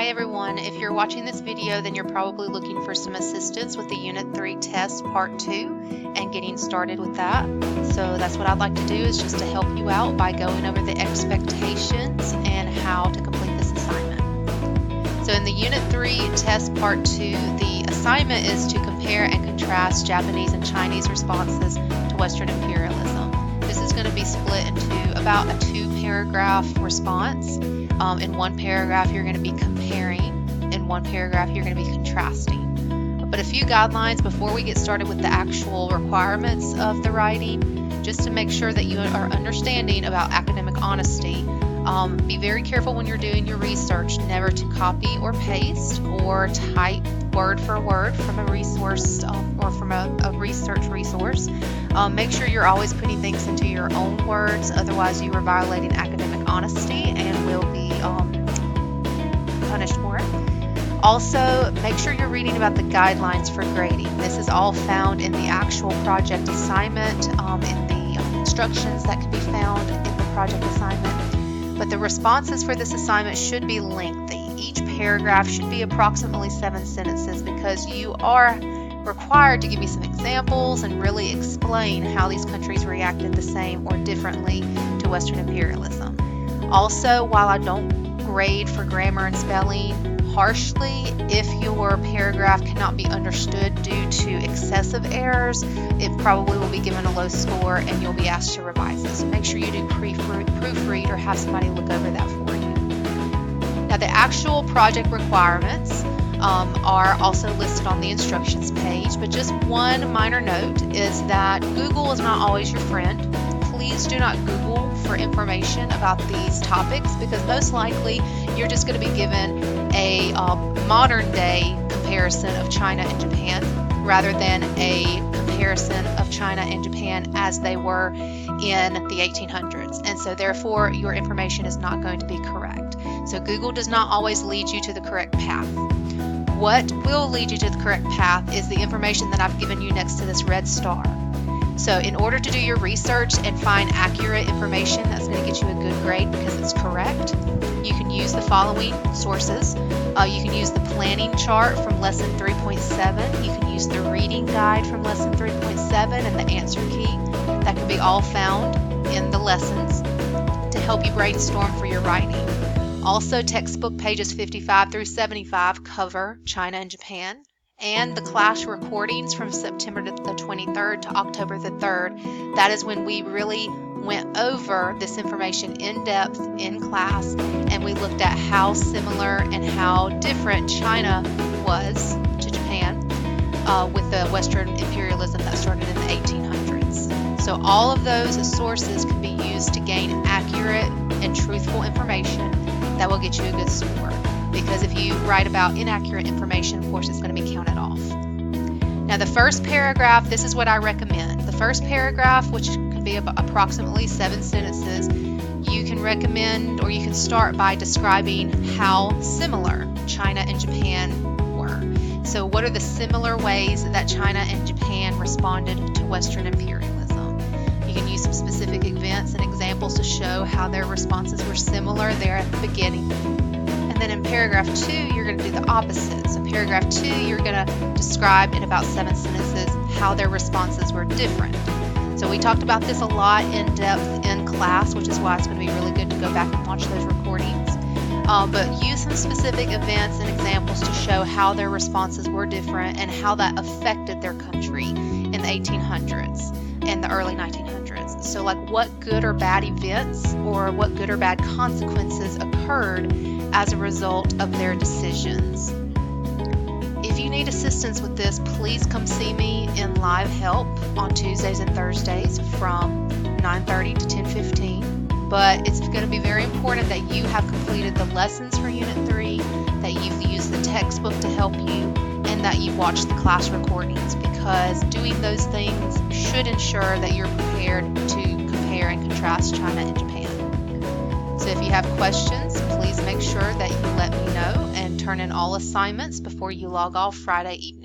Hi everyone, if you're watching this video then you're probably looking for some assistance with the Unit 3 test part 2 and getting started with that. So that's what I'd like to do, is just to help you out by going over the expectations and how to complete this assignment. So in the Unit 3 test part 2, the assignment is to compare and contrast Japanese and Chinese responses to Western imperialism. This is going to be split into about a 2-paragraph response. In one paragraph you're going to be comparing, in one paragraph you're going to be contrasting. But a few guidelines before we get started with the actual requirements of the writing, just to make sure that you are understanding about academic honesty. Be very careful when you're doing your research never to copy or paste or type word for word from a resource or from a research resource. Make sure you're always putting things into your own words, otherwise you are violating academic honesty and will be punished for it. Also, make sure you're reading about the guidelines for grading. This is all found in the actual project assignment, in the instructions that can be found in the project assignment. But the responses for this assignment should be lengthy. Each paragraph should be approximately 7 sentences because you are required to give me some examples and really explain how these countries reacted the same or differently to Western imperialism. Also, while I don't grade for grammar and spelling harshly, if your paragraph cannot be understood due to excessive errors, it probably will be given a low score and you'll be asked to revise it. So make sure you do proofread or have somebody look over that for you. Now the actual project requirements are also listed on the instructions page, but just one minor note is that Google is not always your friend. Please do not Google for information about these topics because most likely you're just going to be given a modern day comparison of China and Japan rather than a comparison of China and Japan as they were in the 1800s, and so therefore your information is not going to be correct. So Google does not always lead you to the correct path. What will lead you to the correct path is the information that I've given you next to this red star. So in order to do your research and find accurate information that's going to get you a good grade because it's correct, you can use the following sources. You can use the planning chart from lesson 3.7. You can use the reading guide from lesson 3.7 and the answer key. That can be all found in the lessons to help you brainstorm for your writing. Also, textbook pages 55 through 75 cover China and Japan. And the class recordings from September the 23rd to October the 3rd. That is when we really went over this information in depth in class, and we looked at how similar and how different China was to Japan with the Western imperialism that started in the 1800s. So all of those sources can be used to gain accurate and truthful information that will get you a good score. Because if you write about inaccurate information, of course, it's going to be counted off. Now, the first paragraph, this is what I recommend. The first paragraph, which can be approximately 7 sentences, you can recommend or you can start by describing how similar China and Japan were. So what are the similar ways that China and Japan responded to Western imperialism? You can use some specific events and examples to show how their responses were similar there at the beginning. And then in paragraph 2, you're going to do the opposite. So paragraph 2, you're going to describe in about 7 sentences how their responses were different. So we talked about this a lot in depth in class, which is why it's going to be really good to go back and watch those recordings. But use some specific events and examples to show how their responses were different and how that affected their country in the 1800s and the early 1900s. So like what good or bad events or what good or bad consequences occurred as a result of their decisions. If you need assistance with this, please come see me in live help on Tuesdays and Thursdays from 9:30 to 10:15. But it's going to be very important that you have completed the lessons for Unit 3, that you've used the textbook to help you, and that you've watched the class recordings, because doing those things should ensure that you're prepared to compare and contrast China and Japan. So if you have questions, please make sure that you let me know and turn in all assignments before you log off Friday evening.